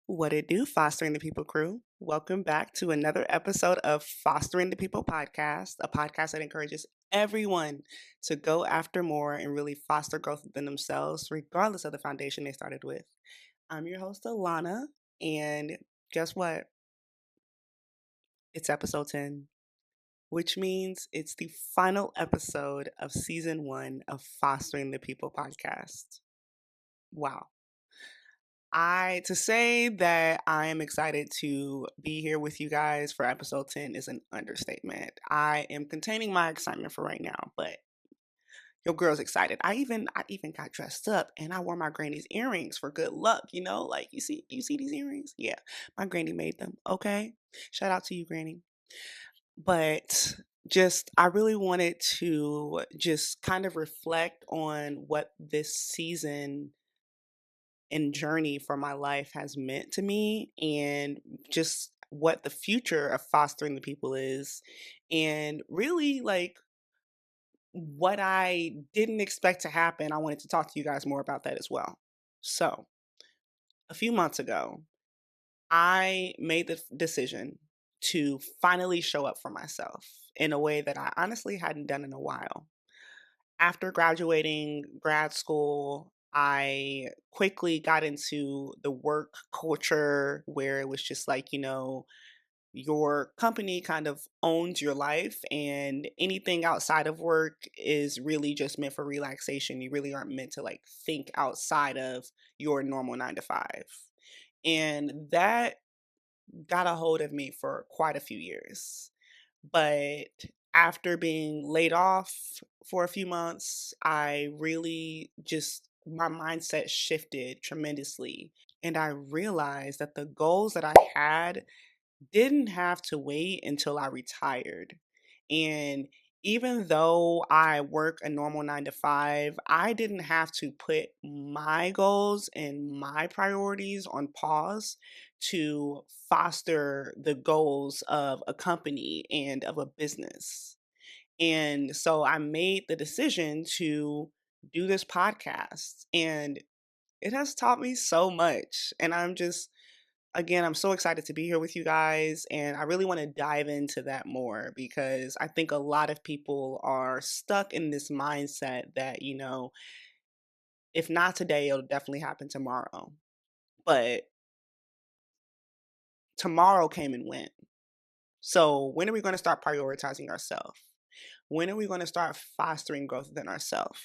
What it do, Fostering the People crew? Welcome back to another episode of Fostering the People podcast, a podcast that encourages everyone to go after more and really foster growth within themselves, regardless of the foundation they started with. I'm your host, Alana, and guess what? It's episode 10, which means it's the final episode of season 1 of Fostering the People podcast. Wow. I to say that I am excited to be here with you guys for episode 10 is an understatement. I am containing my excitement for right now, but your girl's excited. I even got dressed up and I wore my granny's earrings for good luck, like you see these earrings? Yeah. My granny made them, okay? Shout out to you, granny. But just I really wanted to just kind of reflect on what this season and journey for my life has meant to me and just what the future of fostering the people is and really like what I didn't expect to happen. I wanted to talk to you guys more about that as well. So, a few months ago, I made the decision to finally show up for myself in a way that I honestly hadn't done in a while. After graduating grad school, I quickly got into the work culture where it was just like, your company kind of owns your life, and anything outside of work is really just meant for relaxation. You really aren't meant to like think outside of your normal 9 to 5. And that got a hold of me for quite a few years. But after being laid off for a few months, I really just, my mindset shifted tremendously. And I realized that the goals that I had didn't have to wait until I retired. And even though I work a normal 9 to 5, I didn't have to put my goals and my priorities on pause to foster the goals of a company and of a business. And so I made the decision to do this podcast, and it has taught me so much. And I'm so excited to be here with you guys, and I really want to dive into that more because I think a lot of people are stuck in this mindset that, if not today, it'll definitely happen tomorrow. But tomorrow came and went. So when are we going to start prioritizing ourselves? When are we going to start fostering growth within ourselves?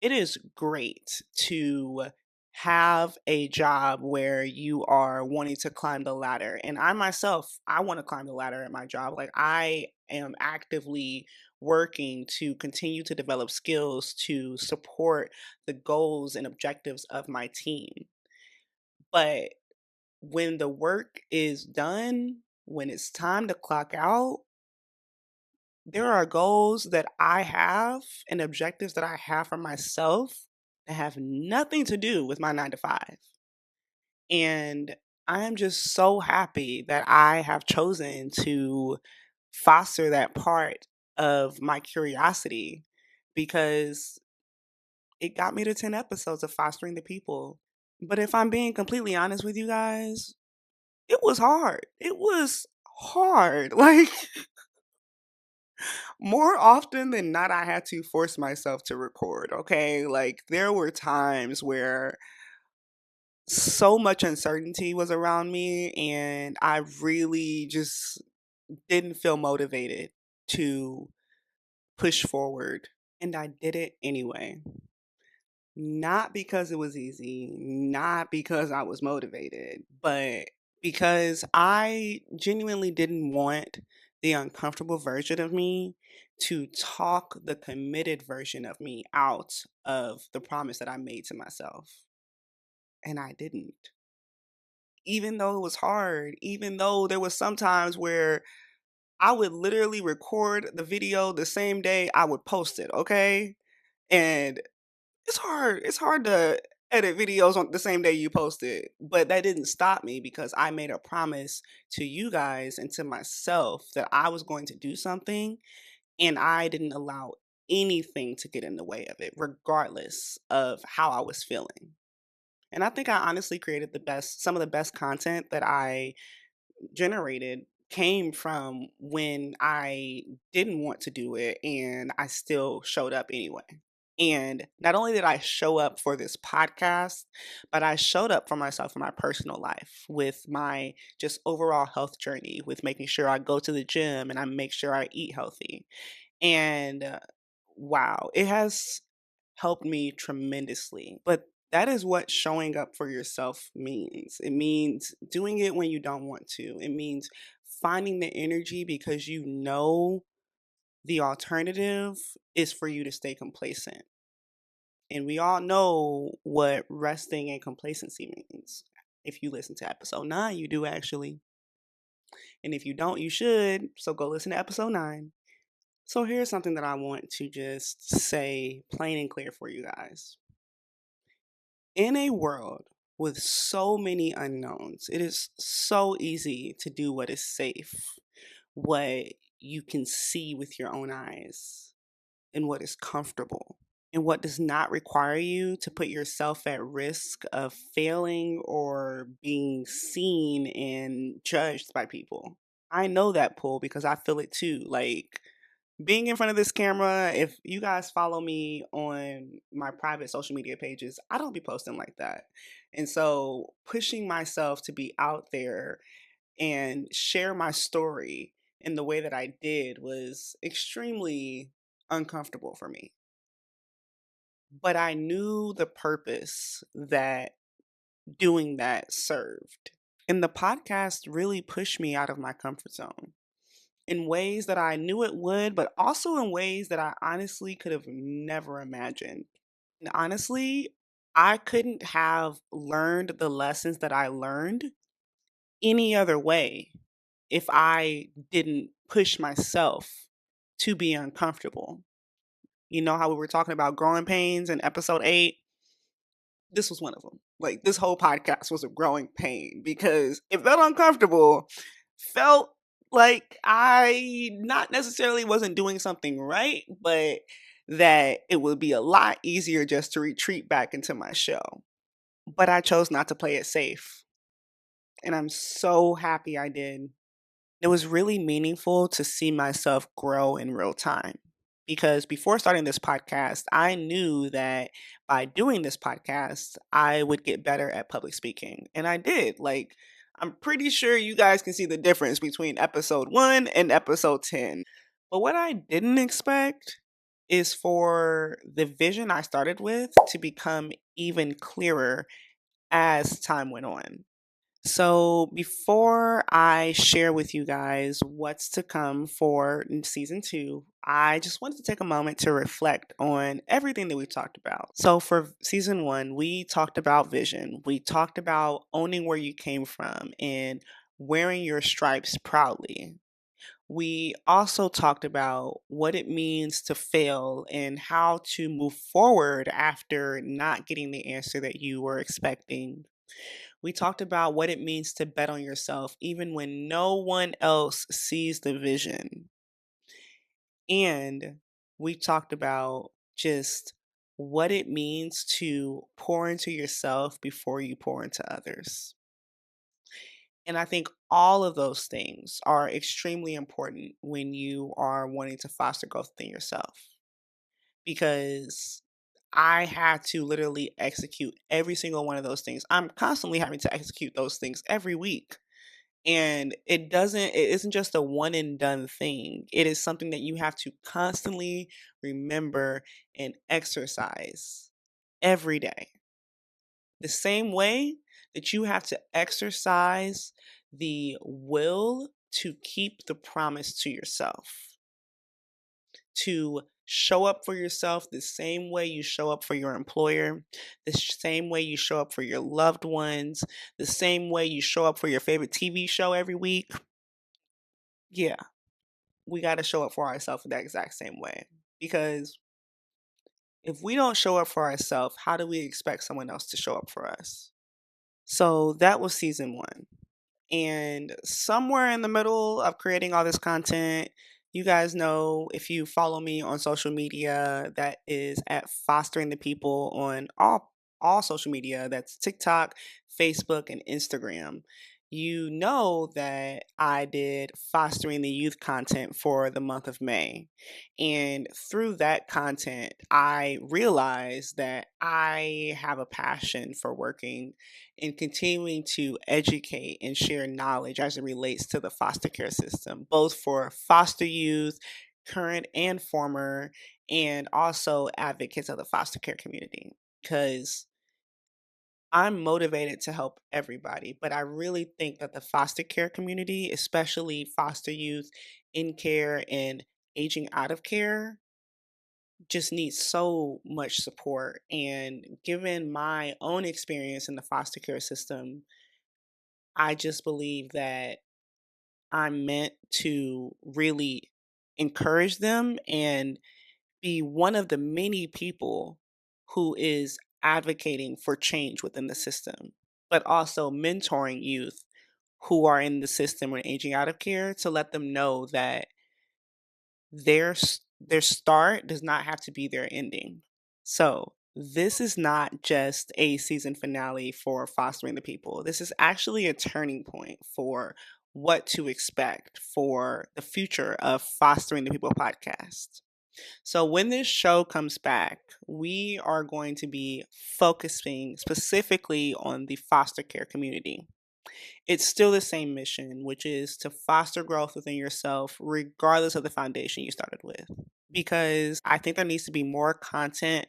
It is great to have a job where you are wanting to climb the ladder. And I myself, I want to climb the ladder at my job. Like I am actively working to continue to develop skills to support the goals and objectives of my team. But when the work is done, when it's time to clock out, there are goals that I have and objectives that I have for myself that have nothing to do with my 9 to 5. And I am just so happy that I have chosen to foster that part of my curiosity because it got me to 10 episodes of Fostering the People. But if I'm being completely honest with you guys, it was hard. It was hard. Like, more often than not, I had to force myself to record, okay? Like, there were times where so much uncertainty was around me, and I really just didn't feel motivated to push forward. And I did it anyway. Not because it was easy, not because I was motivated, but because I genuinely didn't want the uncomfortable version of me to talk the committed version of me out of the promise that I made to myself. And I didn't. Even though it was hard, even though there was some times where I would literally record the video the same day I would post it, okay? And it's hard. It's hard to edit videos on the same day you post it. But that didn't stop me because I made a promise to you guys and to myself that I was going to do something, and I didn't allow anything to get in the way of it, regardless of how I was feeling. And I think I honestly created some of the best content that I generated came from when I didn't want to do it and I still showed up anyway. And not only did I show up for this podcast, but I showed up for myself in my personal life with my just overall health journey, with making sure I go to the gym and I make sure I eat healthy. And wow, it has helped me tremendously. But that is what showing up for yourself means. It means doing it when you don't want to. It means finding the energy because you know the alternative is for you to stay complacent. And we all know what resting and complacency means. If you listen to episode 9, you do actually. And if you don't, you should. So go listen to episode 9. So here's something that I want to just say plain and clear for you guys. In a world with so many unknowns, it is so easy to do what is safe, what you can see with your own eyes, and what is comfortable, and what does not require you to put yourself at risk of failing or being seen and judged by people. I know that pull because I feel it too. Like, being in front of this camera, if you guys follow me on my private social media pages, I don't be posting like that. And so pushing myself to be out there and share my story in the way that I did was extremely uncomfortable for me. But I knew the purpose that doing that served. And the podcast really pushed me out of my comfort zone in ways that I knew it would, but also in ways that I honestly could have never imagined. And honestly, I couldn't have learned the lessons that I learned any other way if I didn't push myself to be uncomfortable. You know how we were talking about growing pains in episode 8? This was one of them. Like, this whole podcast was a growing pain because it felt uncomfortable, felt like I not necessarily wasn't doing something right, but that it would be a lot easier just to retreat back into my shell. But I chose not to play it safe. And I'm so happy I did. It was really meaningful to see myself grow in real time. Because before starting this podcast, I knew that by doing this podcast, I would get better at public speaking. And I did. Like, I'm pretty sure you guys can see the difference between episode 1 and episode 10. But what I didn't expect is for the vision I started with to become even clearer as time went on. So, before I share with you guys what's to come for season 2, I just wanted to take a moment to reflect on everything that we talked about. So, for season 1, we talked about vision, we talked about owning where you came from and wearing your stripes proudly. We also talked about what it means to fail and how to move forward after not getting the answer that you were expecting. We talked about what it means to bet on yourself even when no one else sees the vision. And we talked about just what it means to pour into yourself before you pour into others. And I think all of those things are extremely important when you are wanting to foster growth within yourself. Because I had to literally execute every single one of those things. I'm constantly having to execute those things every week. And it isn't just a one and done thing. It is something that you have to constantly remember and exercise every day. The same way that you have to exercise the will to keep the promise to yourself, to show up for yourself the same way you show up for your employer, the same way you show up for your loved ones, the same way you show up for your favorite TV show every week. Yeah, we got to show up for ourselves that exact same way. Because if we don't show up for ourselves, how do we expect someone else to show up for us? So that was season 1. And somewhere in the middle of creating all this content, you guys know, if you follow me on social media, that is at Fostering the People on all all social media. That's TikTok, Facebook, and Instagram. You know that I did fostering the youth content for the month of May. And through that content, I realized that I have a passion for working and continuing to educate and share knowledge as it relates to the foster care system, both for foster youth, current and former, and also advocates of the foster care community. Because I'm motivated to help everybody, but I really think that the foster care community, especially foster youth in care and aging out of care, just needs so much support. And given my own experience in the foster care system, I just believe that I'm meant to really encourage them and be one of the many people who is advocating for change within the system, but also mentoring youth who are in the system or aging out of care to let them know that their start does not have to be their ending. So, this is not just a season finale for Fostering the People. This is actually a turning point for what to expect for the future of Fostering the People podcast. So, when this show comes back, we are going to be focusing specifically on the foster care community. It's still the same mission, which is to foster growth within yourself, regardless of the foundation you started with. Because I think there needs to be more content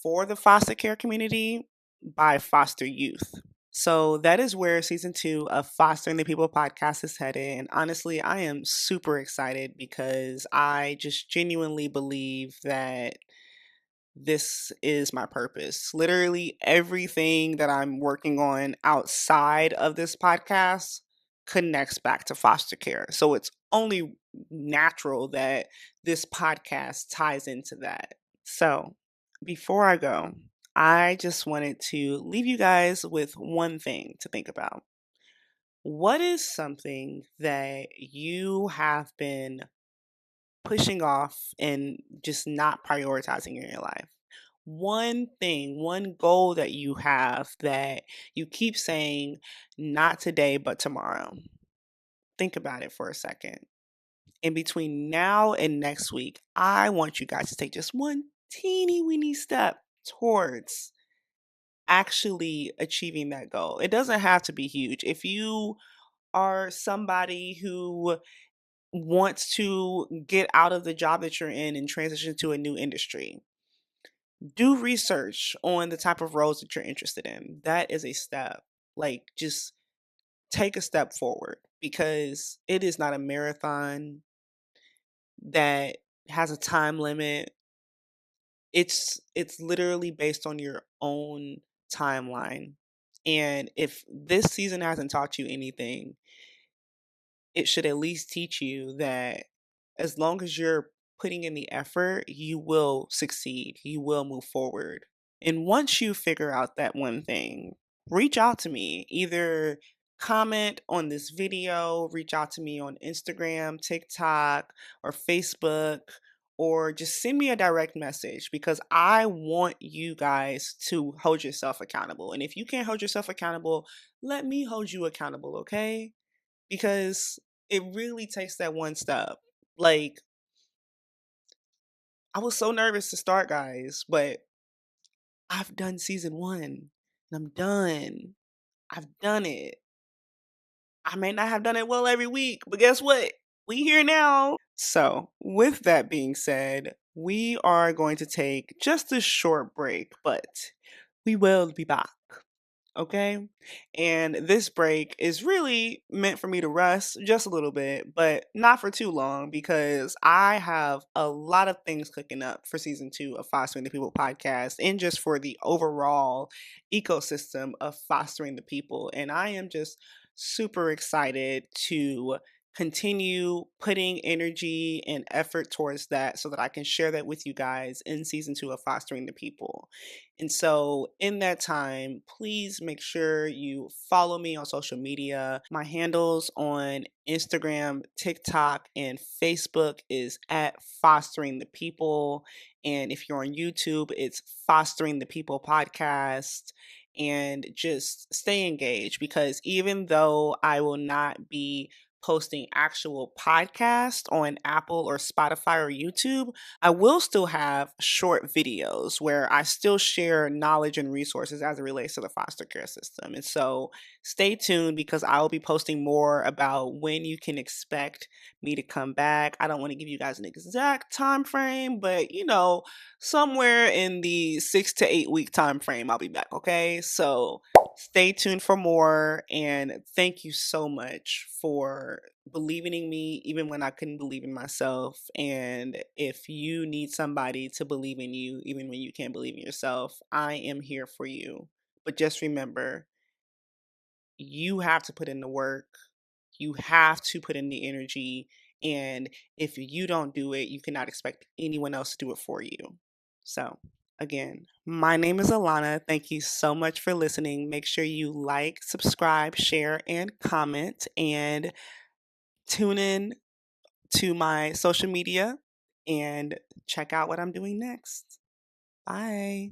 for the foster care community by foster youth. So that is where season 2 of Fostering the People podcast is headed. And honestly, I am super excited because I just genuinely believe that this is my purpose. Literally everything that I'm working on outside of this podcast connects back to foster care. So it's only natural that this podcast ties into that. So before I go, I just wanted to leave you guys with one thing to think about. What is something that you have been pushing off and just not prioritizing in your life? One thing, one goal that you have that you keep saying, not today, but tomorrow. Think about it for a second. In between now and next week, I want you guys to take just one teeny weeny step towards actually achieving that goal. It doesn't have to be huge. If you are somebody who wants to get out of the job that you're in and transition to a new industry, do research on the type of roles that you're interested in. That is a step. Like, just take a step forward because it is not a marathon that has a time limit. It's literally based on your own timeline. And if this season hasn't taught you anything, it should at least teach you that as long as you're putting in the effort, you will succeed. You will move forward. And once you figure out that one thing, reach out to me. Either comment on this video, reach out to me on Instagram, TikTok, or Facebook, or just send me a direct message because I want you guys to hold yourself accountable. And if you can't hold yourself accountable, let me hold you accountable, okay? Because it really takes that one step. Like, I was so nervous to start, guys, but I've done season 1 and I'm done. I've done it. I may not have done it well every week, but guess what? We here now. So, with that being said, we are going to take just a short break, but we will be back. Okay. And this break is really meant for me to rest just a little bit, but not for too long because I have a lot of things cooking up for season 2 of Fostering the People podcast and just for the overall ecosystem of fostering the people. And I am just super excited to continue putting energy and effort towards that so that I can share that with you guys in season 2 of Fostering the People. And so, in that time, please make sure you follow me on social media. My handles on Instagram, TikTok, and Facebook is at Fostering the People. And if you're on YouTube, it's Fostering the People Podcast. And just stay engaged, because even though I will not be posting actual podcasts on Apple or Spotify or YouTube, I will still have short videos where I still share knowledge and resources as it relates to the foster care system. And so stay tuned, because I will be posting more about when you can expect me to come back. I don't want to give you guys an exact time frame, but somewhere in the 6 to 8 week time frame, I'll be back. Okay. So stay tuned for more. And thank you so much for believing in me, even when I couldn't believe in myself. And if you need somebody to believe in you, even when you can't believe in yourself, I am here for you. But just remember, you have to put in the work, you have to put in the energy. And if you don't do it, you cannot expect anyone else to do it for you. So, again, my name is Alana. Thank you so much for listening. Make sure you like, subscribe, share, and comment, and tune in to my social media and check out what I'm doing next. Bye.